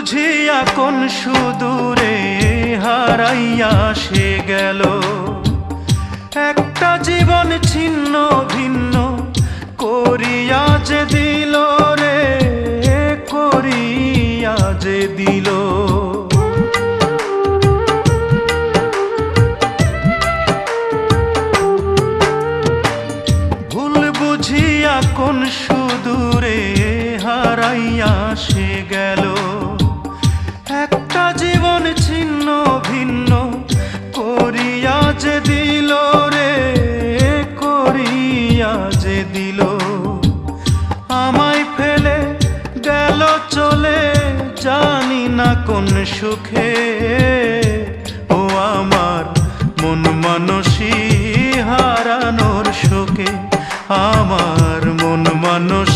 বুঝিয়া কোন সুদূরে হারাইয়া সে গেল। একটা জীবন ছিন্ন ভিন্ন করিয়া যে দিল রে, করিয়া যে দিল। ভুল বুঝিয়া কোন সুদূরে হারাইয়া সে গেল। একটা জীবন ছিন্ন ভিন্ন করিয়া যে দিল রে, করিয়া যে দিল। আমায় ফেলে গেল চলে জানি না কোন সুখে। ও আমার মন মানসী হারানোর শোকে, আমার মন মানসী